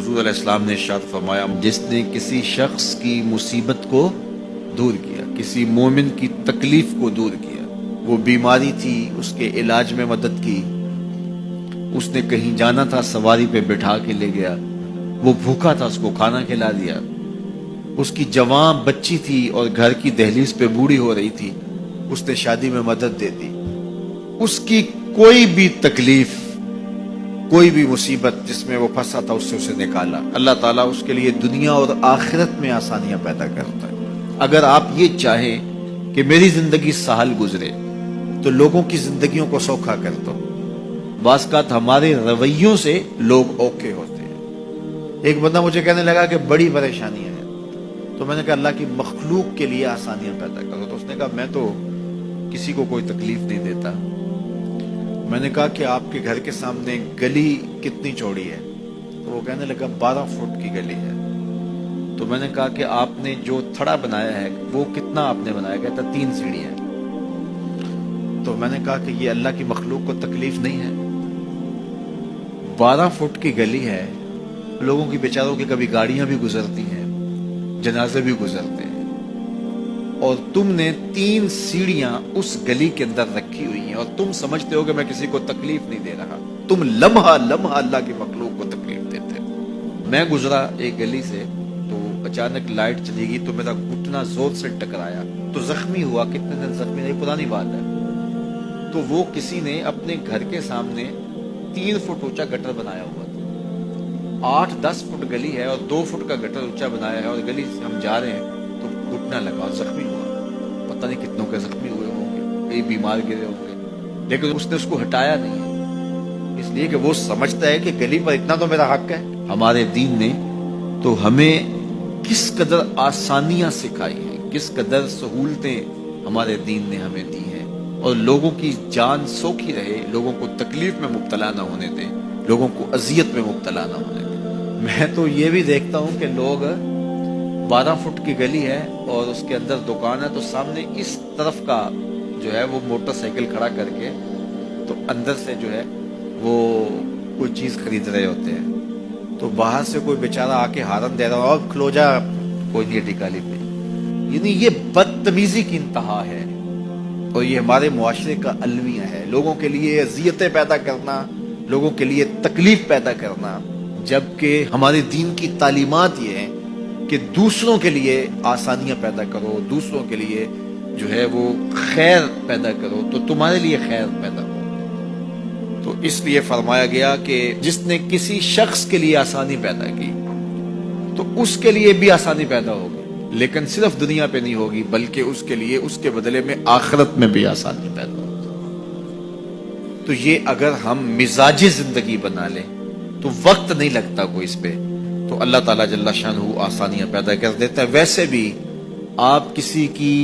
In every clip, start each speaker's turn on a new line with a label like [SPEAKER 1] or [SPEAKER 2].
[SPEAKER 1] حضور علیہ السلام نے ارشاد فرمایا، جس نے کسی شخص کی مصیبت کو دور کیا، کسی مومن کی تکلیف کو دور کیا، وہ بیماری تھی اس کے علاج میں مدد کی، اس نے کہیں جانا تھا سواری پہ بٹھا کے لے گیا، وہ بھوکا تھا اس کو کھانا کھلا دیا، اس کی جوان بچی تھی اور گھر کی دہلیز پہ بوڑھی ہو رہی تھی، اس نے شادی میں مدد دے دی، اس کی کوئی بھی تکلیف، کوئی بھی مصیبت جس میں وہ پھنسا تھا اس سے اسے نکالا۔ اللہ تعالیٰ اس کے لیے دنیا اور آخرت میں آسانیاں پیدا کرتا ہے۔ اگر آپ یہ چاہیں کہ میری زندگی سہل گزرے تو لوگوں کی زندگیوں کو سوکھا کر دو۔ بعض اوقات ہمارے رویوں سے لوگ اوکے ہوتے ہیں۔ ایک بندہ مجھے کہنے لگا کہ بڑی پریشانیاں ہیں، تو میں نے کہا اللہ کی مخلوق کے لیے آسانیاں پیدا کرو۔ تو اس نے کہا میں تو کسی کو کوئی تکلیف نہیں دیتا۔ میں نے کہا کہ آپ کے گھر کے سامنے گلی کتنی چوڑی ہے؟ تو وہ کہنے لگا 12 فٹ کی گلی ہے۔ تو میں نے کہا کہ آپ نے جو تھڑا بنایا ہے وہ کتنا آپ نے بنایا؟ کہتا 3 سیڑھیاں۔ تو میں نے کہا کہ یہ اللہ کی مخلوق کو تکلیف نہیں ہے؟ 12 فٹ کی گلی ہے، لوگوں کی بیچاروں کی کبھی گاڑیاں بھی گزرتی ہیں، جنازے بھی گزرتے ہیں، اور تم نے 3 سیڑھیاں اس گلی کے اندر رکھی ہوئی ہیں اور تم سمجھتے ہو کہ میں کسی کو تکلیف نہیں دے رہا۔ تم لمحہ لمحہ اللہ کی مخلوق کو تکلیف دیتے ہو۔ میں گزرا ایک گلی سے تو اچانک لائٹ چلی گئی تو میرا گھٹنا زور سے ٹکرایا تو زخمی ہوا۔ کتنے دن زخمی نہیں، پرانی بات ہے۔ تو وہ کسی نے اپنے گھر کے سامنے 3 فٹ اونچا گٹر بنایا ہوا تھا، 8-10 فٹ گلی ہے اور 2 فٹ کا گٹر اونچا بنایا ہے، اور گلی سے ہم جا رہے ہیں تو گھٹنا لگا اور زخمی ہوا۔ پتہ نہیں کتنوں کے زخمی ہوئے ہوں گے، کئی بیمار گرے ہوں گے، لیکن اس نے اس کو ہٹایا نہیں ہے، اس لیے کہ وہ سمجھتا ہے کہ گلی پر اتنا تو میرا حق ہے۔ ہمارے دین نے تو ہمیں کس قدر آسانیاں سکھائی ہیں، کس قدر سہولتیں ہمارے دین نے ہمیں دی ہیں، اور لوگوں کی جان سوکھی رہے، لوگوں کو تکلیف میں مبتلا نہ ہونے دیں، لوگوں کو اذیت میں مبتلا نہ ہونے دیں۔ میں تو یہ بھی دیکھتا ہوں کہ لوگ 12 فٹ کی گلی ہے اور اس کے اندر دکان ہے، تو سامنے اس طرف کا جو ہے وہ موٹر سائیکل کھڑا کر کے تو اندر سے جو ہے وہ کوئی چیز خرید رہے ہوتے ہیں، تو باہر سے کوئی بیچارہ آ کے ہارن دے رہا ہو، اب کھلو جا، کوئی نہیں ٹکالی پہ۔ یعنی یہ بدتمیزی کی انتہا ہے، اور یہ ہمارے معاشرے کا المیہ ہے، لوگوں کے لیے اذیتیں پیدا کرنا، لوگوں کے لیے تکلیف پیدا کرنا، جبکہ ہمارے دین کی تعلیمات یہ ہیں کہ دوسروں کے لیے آسانیاں پیدا کرو، دوسروں کے لیے جو ہے وہ خیر پیدا کرو تو تمہارے لیے خیر پیدا ہو۔ تو اس لیے فرمایا گیا کہ جس نے کسی شخص کے لیے آسانی پیدا کی تو اس کے لیے بھی آسانی پیدا ہوگی، لیکن صرف دنیا پہ نہیں ہوگی بلکہ اس کے لیے اس کے بدلے میں آخرت میں بھی آسانی پیدا ہوگی۔ تو یہ اگر ہم مزاجی زندگی بنا لیں تو وقت نہیں لگتا کوئی اس پہ، تو اللہ تعالیٰ جل شانہ آسانیاں پیدا کر دیتا ہے۔ ویسے بھی آپ کسی کی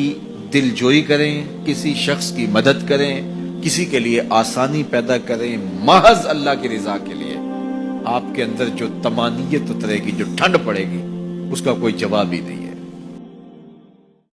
[SPEAKER 1] دل جوئی کریں، کسی شخص کی مدد کریں، کسی کے لیے آسانی پیدا کریں محض اللہ کی رضا کے لیے، آپ کے اندر جو طمانینت اترے گی، جو ٹھنڈ پڑے گی، اس کا کوئی جواب ہی نہیں ہے۔